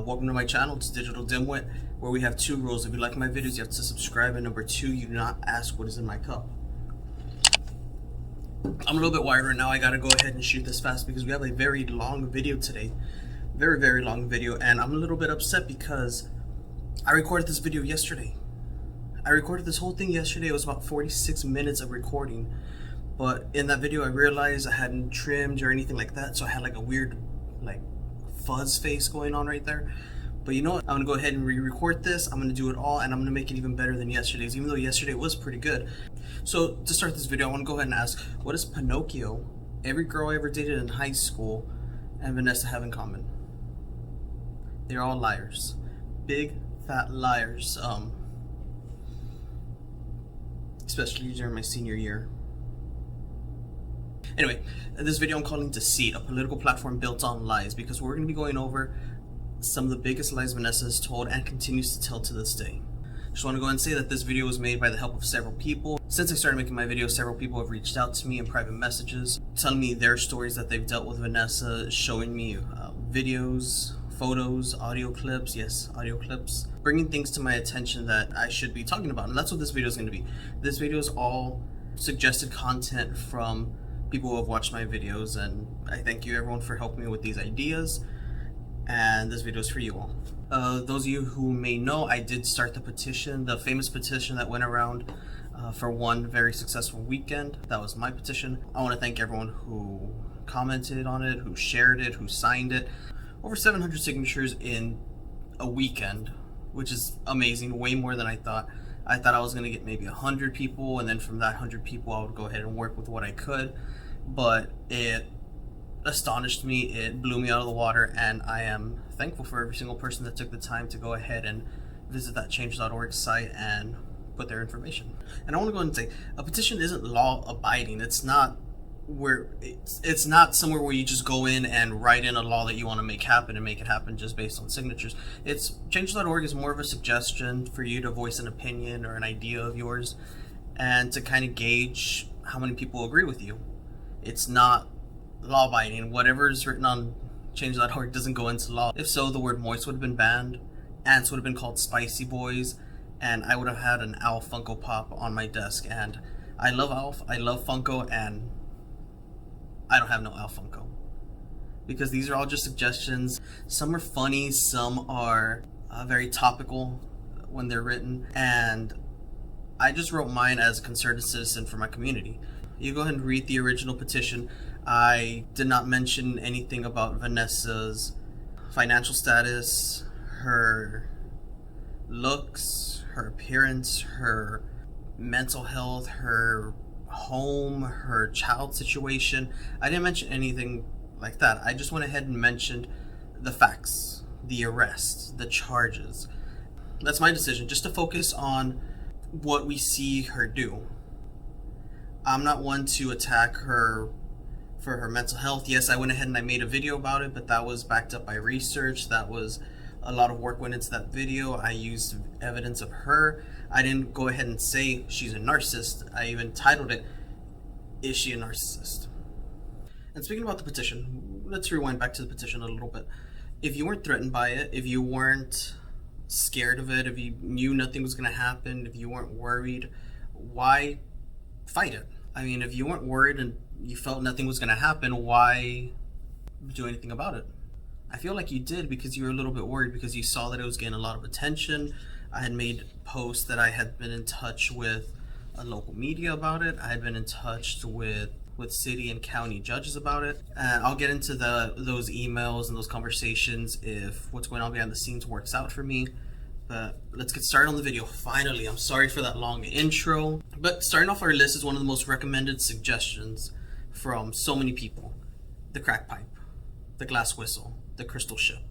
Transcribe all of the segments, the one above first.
Welcome to my channel. It's Digital Dimwit, where we have two rules. If you like my videos, you have to subscribe, and number two, you do not ask what is in my cup. I'm a little bit wired right now. I gotta go ahead and shoot this fast because we have a very long video today. Very long video, and I'm a little bit upset because I recorded this video yesterday. I recorded this whole thing yesterday. It was about 46 minutes of recording, but in that video I realized I hadn't trimmed or anything like that, so I had like a weird fuzz face going on right there. But you know what, I'm gonna go ahead and re-record this. I'm gonna do it all, and I'm gonna make it even better than yesterday's, even though yesterday was pretty good. So to start this video, I want to go ahead and ask, what does Pinocchio, every girl I ever dated in high school, and Vanessa have in common? They're all liars. Big fat liars. Especially during my senior year. Anyway, this video I'm calling Deceit, a political platform built on lies, because we're going to be going over some of the biggest lies Vanessa has told and continues to tell to this day. Just want to go ahead and say that this video was made by the help of several people. Since I started making my videos, several people have reached out to me in private messages, telling me their stories that they've dealt with Vanessa, showing me videos, photos, audio clips, yes, audio clips, bringing things to my attention that I should be talking about. And that's what this video is going to be. This video is all suggested content from people who have watched my videos, and I thank you everyone for helping me with these ideas, and this video is for you all. Those of you who may know, I did start the petition, the famous petition that went around for one very successful weekend. That was my petition. I want to thank everyone who commented on it, who shared it, who signed it. Over 700 signatures in a weekend, which is amazing, way more than I thought. I thought I was going to get maybe 100 people, and then from that 100 people I would go ahead and work with what I could. But it astonished me, it blew me out of the water, and I am thankful for every single person that took the time to go ahead and visit that change.org site and put their information. And I want to go ahead and say, a petition isn't law abiding. It's not it's not somewhere where you just go in and write in a law that you want to make happen and make it happen just based on signatures. It's change.org is more of a suggestion for you to voice an opinion or an idea of yours, and to kind of gauge how many people agree with you. It's not law abiding. Whatever is written on change.org doesn't go into law. If so, the word moist would have been banned, ants would have been called spicy boys, and I would have had an Alf Funko Pop on my desk. And I love Alf, I love Funko, and I don't have no Alf Funko, because these are all just suggestions. Some are funny, some are very topical when they're written, and I just wrote mine as a concerned citizen for my community. You go ahead and read the original petition. I did not mention anything about Vanessa's financial status, her looks, her appearance, her mental health, her home, her child situation. I didn't mention anything like that. I just went ahead and mentioned the facts, the arrest, the charges. That's my decision, just to focus on what we see her do. I'm not one to attack her for her mental health. Yes, I went ahead and I made a video about it, but that was backed up by research. That was a lot of work went into that video. I used evidence of her. I didn't go ahead and say she's a narcissist. I even titled it, "Is she a narcissist?" And speaking about the petition, let's rewind back to the petition a little bit. If you weren't threatened by it, if you weren't scared of it, if you knew nothing was going to happen, if you weren't worried, why fight it? I mean, if you weren't worried and you felt nothing was going to happen, why do anything about it? I feel like you did, because you were a little bit worried, because you saw that it was getting a lot of attention. I had made posts that I had been in touch with a local media about it. I had been in touch with city and county judges about it. And I'll get into those emails and those conversations if what's going on behind the scenes works out for me. But let's get started on the video. Finally, I'm sorry for that long intro. But starting off our list is one of the most recommended suggestions from so many people. The crack pipe, the glass whistle, the crystal ship,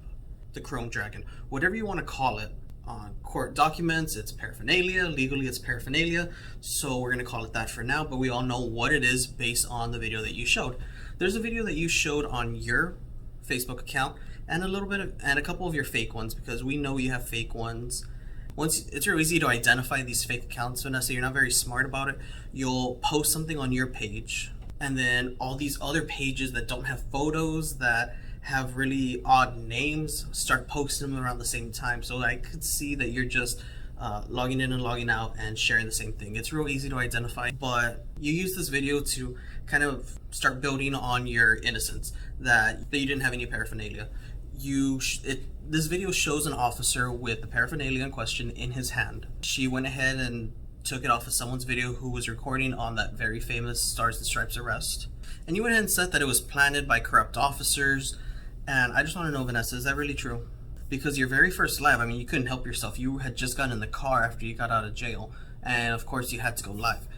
the chrome dragon, whatever you want to call it. On court documents, it's paraphernalia. Legally, it's paraphernalia. So we're going to call it that for now, but we all know what it is based on the video that you showed. There's a video that you showed on your Facebook account, and a couple of your fake ones, because we know you have fake ones. It's real easy to identify these fake accounts, Vanessa. You're not very smart about it. You'll post something on your page, and then all these other pages that don't have photos, that have really odd names start posting them around the same time. So I could see that you're just logging in and logging out and sharing the same thing. It's real easy to identify, but you use this video to kind of start building on your innocence, that you didn't have any paraphernalia. This video shows an officer with the paraphernalia in question in his hand. She went ahead and took it off of someone's video who was recording on that very famous Stars and Stripes arrest. And you went ahead and said that it was planted by corrupt officers. And I just want to know, Vanessa, is that really true? Because your very first live, I mean, you couldn't help yourself. You had just gotten in the car after you got out of jail. And of course, you had to go live.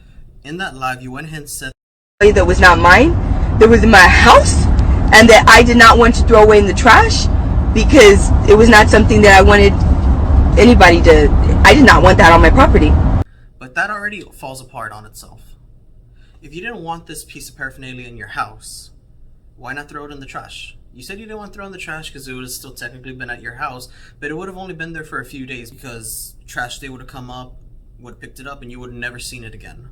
In that live, you went ahead and said that was not mine, that was in my house, and that I did not want to throw away in the trash because it was not something that I wanted anybody to, I did not want that on my property. But that already falls apart on itself. If you didn't want this piece of paraphernalia in your house, why not throw it in the trash? You said you didn't want to throw it in the trash because it would have still technically been at your house, but it would have only been there for a few days because trash day would have come up, would have picked it up, and you would have never seen it again.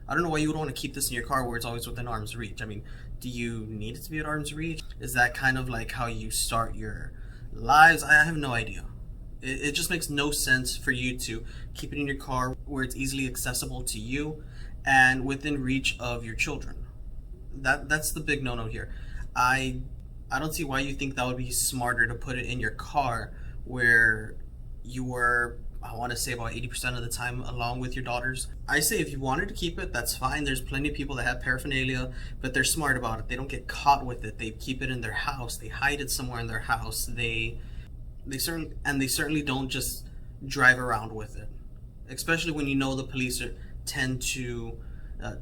I don't know why you would want to keep this in your car where it's always within arm's reach. I mean, do you need it to be at arm's reach? Is that kind of like how you start your lives? I have no idea. It just makes no sense for you to keep it in your car where it's easily accessible to you and within reach of your children. That's the big no-no here. I don't see why you think that would be smarter to put it in your car where you were, I want to say, about 80% of the time along with your daughters. I say if you wanted to keep it, that's fine. There's plenty of people that have paraphernalia, but they're smart about it. They don't get caught with it. They keep it in their house. They hide it somewhere in their house. They certainly don't just drive around with it, especially when you know the police tend to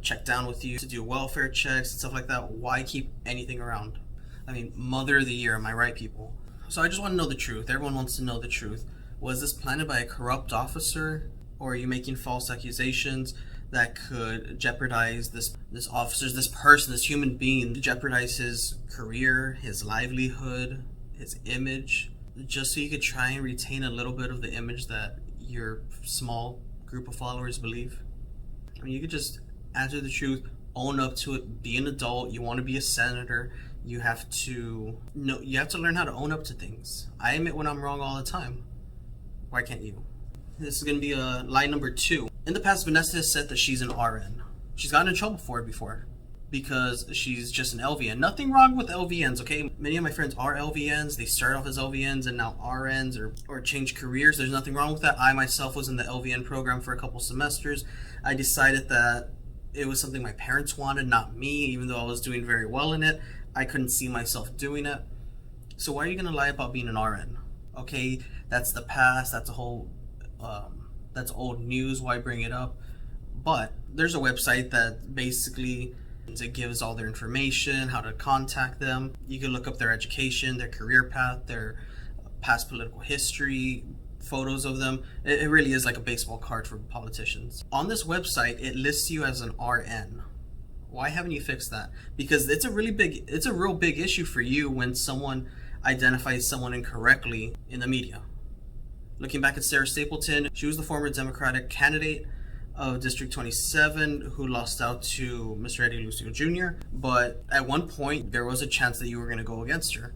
check down with you, to do welfare checks and stuff like that. Why keep anything around? I mean, Mother of the Year, am I right, people? So I just want to know the truth. Everyone wants to know the truth. Was this planted by a corrupt officer, or are you making false accusations that could jeopardize this officer's, this person, this human being, jeopardize his career, his livelihood, his image, just so you could try and retain a little bit of the image that your small group of followers believe? I mean, you could just answer the truth, own up to it, be an adult. You want to be a senator, you have to learn how to own up to things. I admit when I'm wrong all the time. Why can't you? This is going to be lie number 2. In the past, Vanessa has said that she's an RN. She's gotten in trouble for it before because she's just an LVN. Nothing wrong with LVNs, okay? Many of my friends are LVNs. They start off as LVNs and now RNs or change careers. There's nothing wrong with that. I myself was in the LVN program for a couple semesters. I decided that it was something my parents wanted, not me, even though I was doing very well in it. I couldn't see myself doing it. So why are you going to lie about being an RN? Okay, that's the past. That's a whole, that's old news. Why bring it up? But there's a website that basically it gives all their information, how to contact them. You can look up their education, their career path, their past political history, photos of them. It really is like a baseball card for politicians. On this website, it lists you as an RN. Why haven't you fixed that? Because it's a real big issue for you when someone identifies someone incorrectly in the media. Looking back at Sarah Stapleton, she was the former Democratic candidate of District 27 who lost out to Mr. Eddie Lucio Jr. But at one point, there was a chance that you were going to go against her.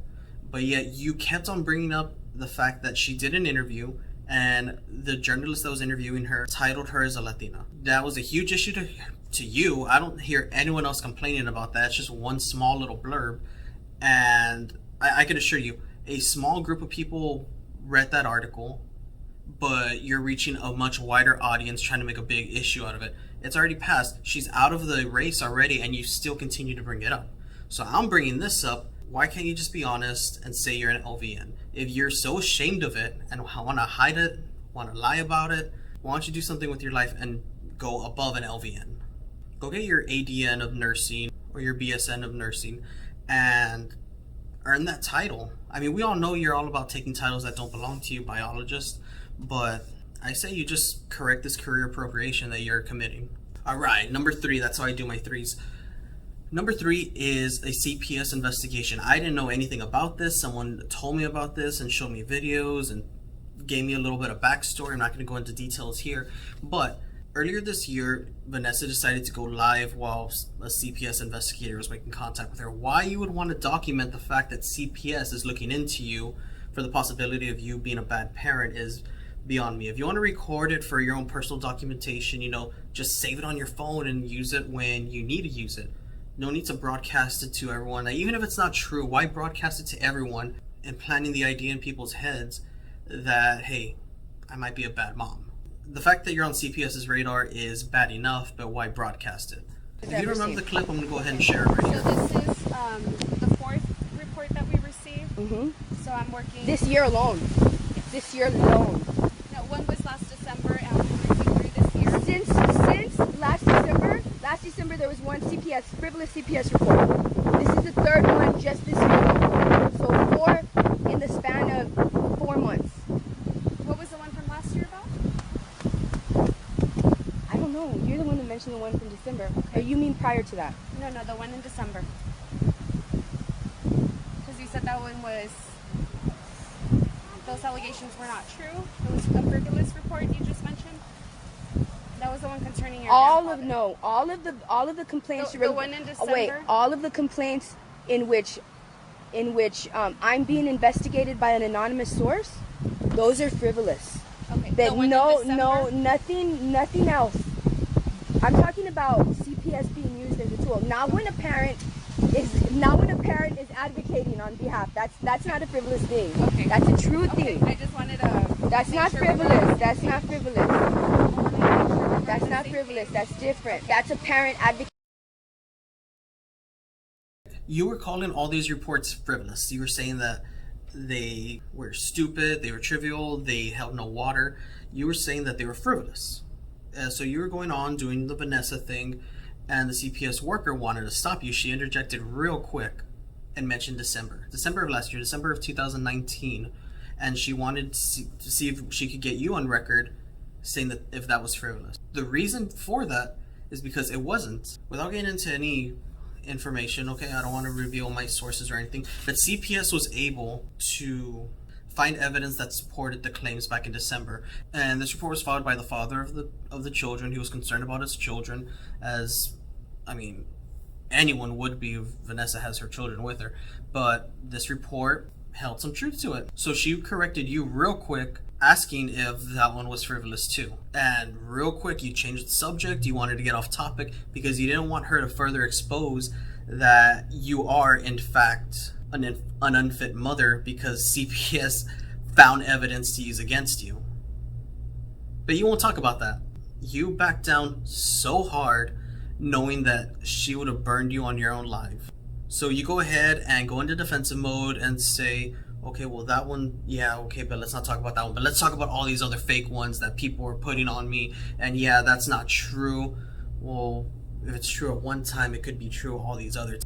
But yet you kept on bringing up the fact that she did an interview and the journalist that was interviewing her titled her as a Latina. That was a huge issue to you. I don't hear anyone else complaining about that. It's just one small little blurb. And I can assure you, a small group of people read that article, but you're reaching a much wider audience trying to make a big issue out of it. It's already passed. She's out of the race already, and you still continue to bring it up. So I'm bringing this up. Why can't you just be honest and say you're an LVN? If you're so ashamed of it and want to hide it, want to lie about it, why don't you do something with your life and go above an LVN? Go get your ADN of nursing or your BSN of nursing and earn that title. I mean, we all know you're all about taking titles that don't belong to you, biologist, but I say you just correct this career appropriation that you're committing. All right, number 3, that's how I do my 3s. Number 3 is a CPS investigation. I didn't know anything about this. Someone told me about this and showed me videos and gave me a little bit of backstory. I'm not going to go into details here, but Earlier this year, Vanessa decided to go live while a CPS investigator was making contact with her. Why you would want to document the fact that CPS is looking into you for the possibility of you being a bad parent is beyond me. If you want to record it for your own personal documentation, just save it on your phone and use it when you need to use it. No need to broadcast it to everyone. Now, even if it's not true, why broadcast it to everyone and planting the idea in people's heads that, hey, I might be a bad mom? The fact that you're on CPS's radar is bad enough, but why broadcast it? If you remember the clip, I'm going to go ahead and share it right here. So this is the fourth report that we received. So I'm working... This year alone. Yes. This year alone. No, one was last December and I'm working through this year. Since last December there was one frivolous CPS report. This is the third one just this year. So 4 in the span of 4 months. What was the one from last year about? I don't know. You're the one that mentioned the one from December. Or you mean prior to that? No, the one in December. Because you said that one was... Those allegations were not true. It was a frivolous report you just mentioned. That was the one concerning your grandfather. All of the complaints. The one in December. Wait, all of the complaints in which I'm being investigated by an anonymous source. Those are frivolous. Okay. But nothing else. I'm talking about CPS being used as a tool. Not when a parent is advocating on behalf. That's not a frivolous thing. Okay. That's a true thing. I just wanted to... That's not frivolous. That's not frivolous. That's not frivolous. That's different. That's a parent advocate. You were calling all these reports frivolous. You were saying that they were stupid, they were trivial, they held no water. You were saying that they were frivolous. So you were going on doing the Vanessa thing, and the CPS worker wanted to stop you. She interjected real quick and mentioned December of last year, December of 2019, and she wanted to see if she could get you on record saying that if that was frivolous. The reason for that is because it wasn't. Without getting into any information, okay, I don't want to reveal my sources or anything, but CPS was able to find evidence that supported the claims back in December, and this report was filed by the father of the children. He was concerned about his children, as anyone would be if Vanessa has her children with her, but this report held some truth to it. So she corrected you real quick, asking if that one was frivolous too. And real quick, you changed the subject. You wanted to get off topic because you didn't want her to further expose that you are, in fact, an unfit mother because CPS found evidence to use against you. But you won't talk about that. You backed down so hard knowing that she would have burned you on your own live. So you go ahead and go into defensive mode and say, okay, well that one, yeah, okay, but let's not talk about that one. But let's talk about all these other fake ones that people were putting on me. And yeah, that's not true. Well, if it's true at one time, it could be true all these other times.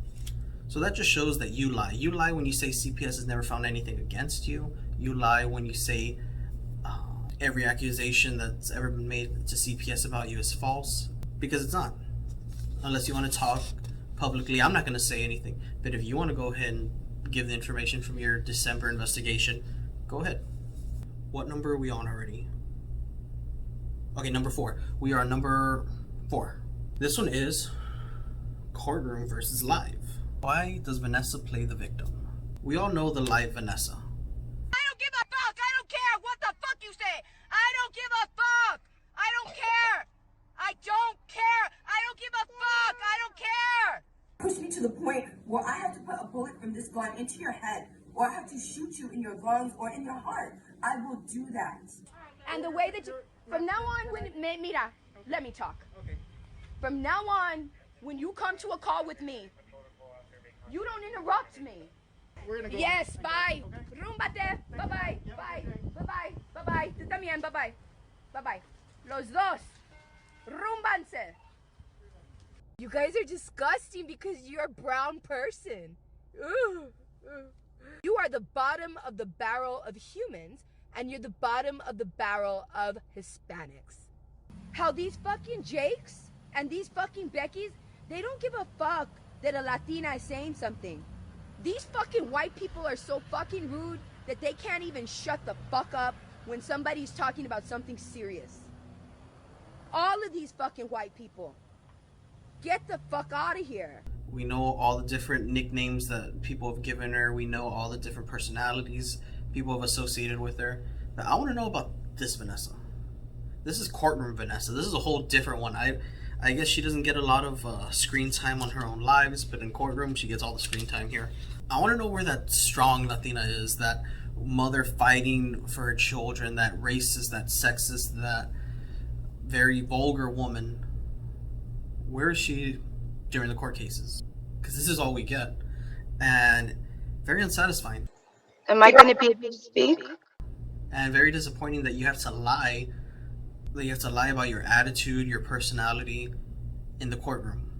So that just shows that you lie. You lie when you say CPS has never found anything against you. You lie when you say every accusation that's ever been made to CPS about you is false, because it's not. Unless you want to talk publicly, I'm not going to say anything. But if you want to go ahead and give the information from your December investigation, go ahead. What number are we on already? Okay, number 4. We are on number 4. This one is courtroom versus live. Why does Vanessa play the victim? We all know the live Vanessa. I don't give a fuck. I don't care what the fuck you say. I don't give a fuck. I don't care. I don't care. I don't give a fuck. I don't care. Push me to the point where I have to put a bullet from this gun into your head, or I have to shoot you in your lungs or in your heart. I will do that. And the way that you, from now on, mira, let me talk. Okay. From now on, when you come to a call with me, you don't interrupt me. We're gonna go. Yes, bye. Okay. Rúmbate. Bye-bye. Bye. Bye-bye. Bye-bye. Tú también. Bye-bye. Bye-bye. Los dos. Rúmbanse. You guys are disgusting because you're a brown person. You are the bottom of the barrel of humans, and you're the bottom of the barrel of Hispanics. How these fucking Jakes and these fucking Beckys, they don't give a fuck that a Latina is saying something. These fucking white people are so fucking rude that they can't even shut the fuck up when somebody's talking about something serious. All of these fucking white people. Get the fuck out of here. We know all the different nicknames that people have given her. We know all the different personalities people have associated with her. But I want to know about this Vanessa. This is courtroom Vanessa. This is a whole different one. I guess she doesn't get a lot of screen time on her own lives, but in courtroom she gets all the screen time here. I want to know where that strong Latina is, that mother fighting for her children, that racist, that sexist, that very vulgar woman. Where is she during the court cases? Because this is all we get, and very unsatisfying. Am I going to be able to speak? And very disappointing that you have to lie. That you have to lie about your attitude, your personality in the courtroom.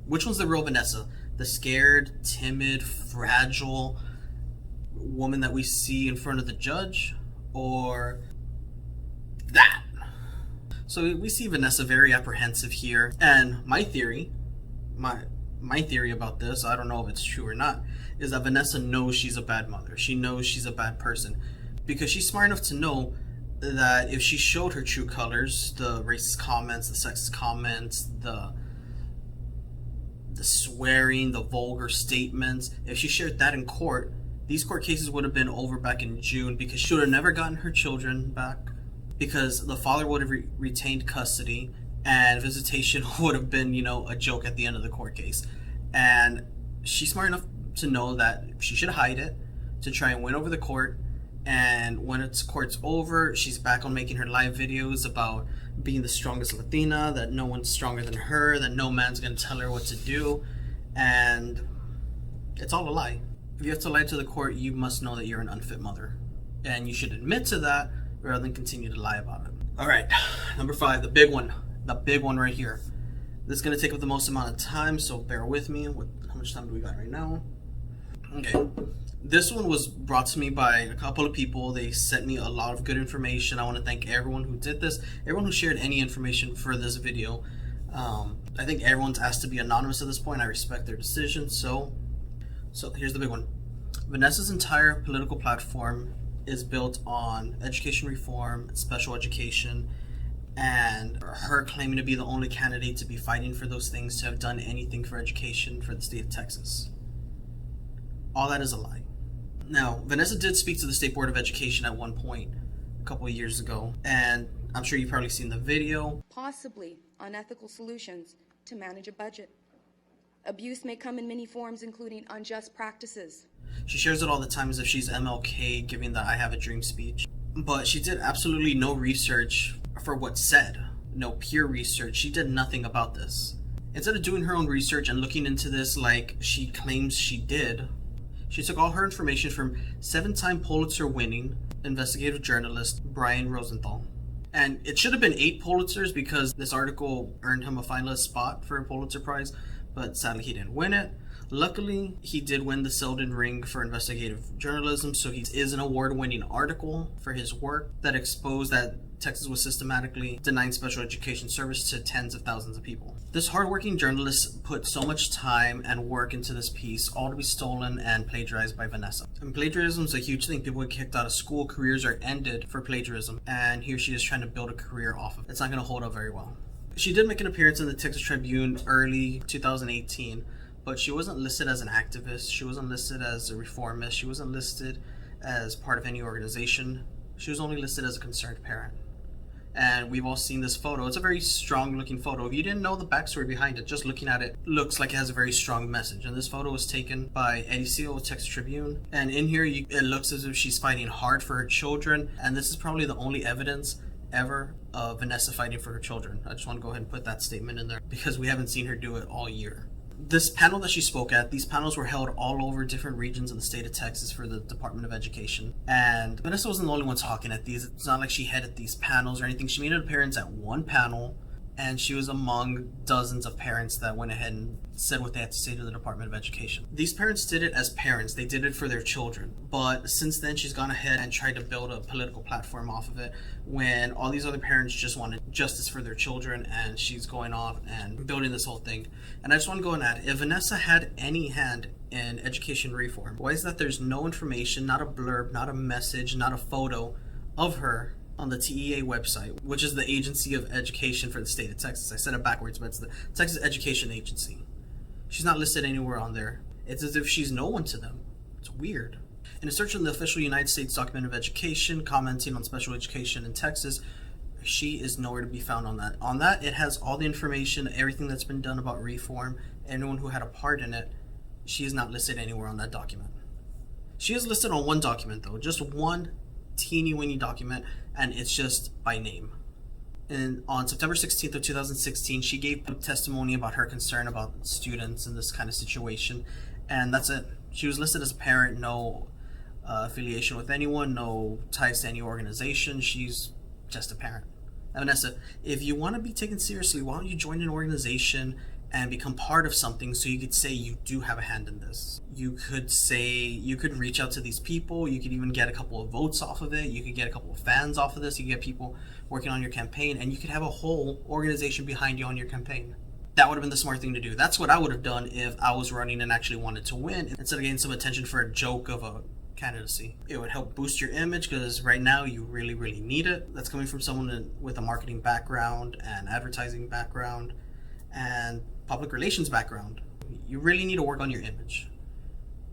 Which one's the real Vanessa? The scared, timid, fragile woman that we see in front of the judge, or that? So we see Vanessa very apprehensive here, and my theory about this, I don't know if it's true or not, is that Vanessa knows she's a bad mother. She knows she's a bad person, because she's smart enough to know that if she showed her true colors, the racist comments, the sexist comments, the swearing, the vulgar statements, if she shared that in court, these court cases would have been over back in June, because she would have never gotten her children back, because the father would have retained custody, and visitation would have been, a joke at the end of the court case. And she's smart enough to know that she should hide it, to try and win over the court. And when court's over, she's back on making her live videos about being the strongest Latina, that no one's stronger than her, that no man's gonna tell her what to do. And it's all a lie. If you have to lie to the court, you must know that you're an unfit mother. And you should admit to that rather than continue to lie about it. All right, number 5, the big one right here. This is gonna take up the most amount of time, so bear with me. How much time do we got right now? Okay. This one was brought to me by a couple of people. They sent me a lot of good information. I want to thank everyone who did this, everyone who shared any information for this video. I think everyone's asked to be anonymous at this point. I respect their decision. So here's the big one. Vanessa's entire political platform is built on education reform, special education, and her claiming to be the only candidate to be fighting for those things, to have done anything for education for the state of Texas. All that is a lie. Now, Vanessa did speak to the State Board of Education at one point, a couple of years ago, and I'm sure you've probably seen the video. Possibly unethical solutions to manage a budget. Abuse may come in many forms, including unjust practices. She shares it all the time as if she's MLK giving the I Have a Dream speech. But she did absolutely no research for what's said. No peer research. She did nothing about this. Instead of doing her own research and looking into this like she claims she did, she took all her information from 7-time Pulitzer-winning investigative journalist Brian Rosenthal. And it should have been 8 Pulitzers, because this article earned him a finalist spot for a Pulitzer Prize, but sadly he didn't win it. Luckily, he did win the Selden Ring for investigative journalism, so he is an award-winning article for his work that exposed that Texas was systematically denying special education service to tens of thousands of people. This hardworking journalist put so much time and work into this piece, all to be stolen and plagiarized by Vanessa. And plagiarism is a huge thing. People get kicked out of school, careers are ended for plagiarism, and here she is trying to build a career off of it. It's not going to hold up very well. She did make an appearance in the Texas Tribune early 2018, but she wasn't listed as an activist. She wasn't listed as a reformist. She wasn't listed as part of any organization. She was only listed as a concerned parent. And we've all seen this photo. It's a very strong looking photo. If you didn't know the backstory behind it, just looking at it looks like it has a very strong message. And this photo was taken by Eddie Seal of Texas Tribune. And in here, it looks as if she's fighting hard for her children. And this is probably the only evidence ever of Vanessa fighting for her children. I just want to go ahead and put that statement in there, because we haven't seen her do it all year. This panel that she spoke at, these panels were held all over different regions of the state of Texas for the Department of Education. And Vanessa wasn't the only one talking at these. It's not like she headed these panels or anything. She made an appearance at one panel, and she was among dozens of parents that went ahead and said what they had to say to the Department of Education. These parents did it as parents. They did it for their children. But since then, she's gone ahead and tried to build a political platform off of it, when all these other parents just wanted justice for their children, and she's going off and building this whole thing. And I just want to go and add, if Vanessa had any hand in education reform, why is that there's no information, not a blurb, not a message, not a photo of her on the TEA website, which is the Agency of Education for the state of Texas. I said it backwards, but it's the Texas Education Agency. She's not listed anywhere on there. It's as if she's no one to them. It's weird. In a search in the official United States Document of Education commenting on special education in Texas, she is nowhere to be found on that. On that, it has all the information, everything that's been done about reform, anyone who had a part in it. She is not listed anywhere on that document. She is listed on one document though, just one teeny weeny document, and it's just by name. And on September 16th of 2016, she gave testimony about her concern about students in this kind of situation, and that's it. She was listed as a parent, no affiliation with anyone, no ties to any organization. She's just a parent. Now, Vanessa, if you want to be taken seriously, why don't you join an organization and become part of something so you could say you do have a hand in this. You could reach out to these people, you could even get a couple of votes off of it, you could get a couple of fans off of this, you could get people working on your campaign, and you could have a whole organization behind you on your campaign. That would have been the smart thing to do. That's what I would have done if I was running and actually wanted to win, instead of getting some attention for a joke of a candidacy. It would help boost your image because right now you really, really need it. That's coming from someone with a marketing background and advertising background and public relations background. You really need to work on your image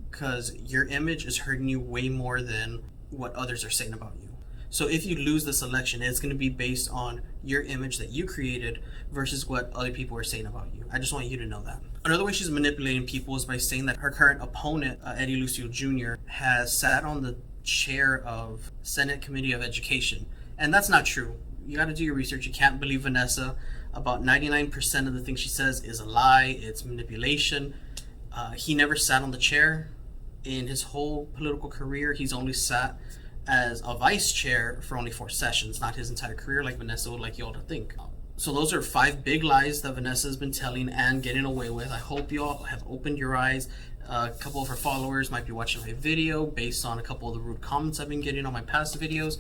because your image is hurting you way more than what others are saying about you. So if you lose this election, it's going to be based on your image that you created versus what other people are saying about you. I just want you to know that. Another way she's manipulating people is by saying that her current opponent, Eddie Lucio Jr., has sat on the chair of Senate Committee of Education. And that's not true. You got to do your research. You can't believe Vanessa. About 99% of the things she says is a lie. It's manipulation. He never sat on the chair in his whole political career. He's only sat as a vice chair for only 4 sessions, not his entire career like Vanessa would like you all to think. So those are 5 big lies that Vanessa has been telling and getting away with. I hope you all have opened your eyes. A couple of her followers might be watching my video based on a couple of the rude comments I've been getting on my past videos.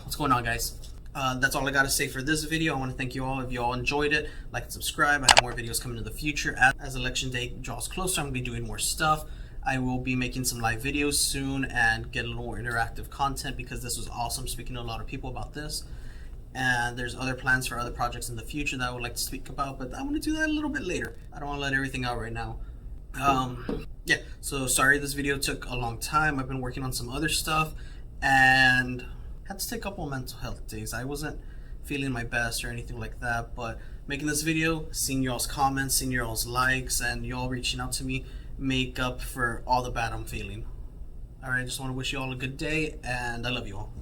What's going on, guys? That's all I got to say for this video. I want to thank you all. If you all enjoyed it, like and subscribe. I have more videos coming in the future. As election day draws closer, I'm going to be doing more stuff. I will be making some live videos soon and get a little more interactive content because this was awesome, speaking to a lot of people about this. And there's other plans for other projects in the future that I would like to speak about, but I want to do that a little bit later. I don't want to let everything out right now. Yeah, so sorry this video took a long time. I've been working on some other stuff and had to take a couple of mental health days. I wasn't feeling my best or anything like that, but making this video, seeing y'all's comments, seeing y'all's likes, and y'all reaching out to me make up for all the bad I'm feeling. Alright, I just want to wish you all a good day, and I love you all.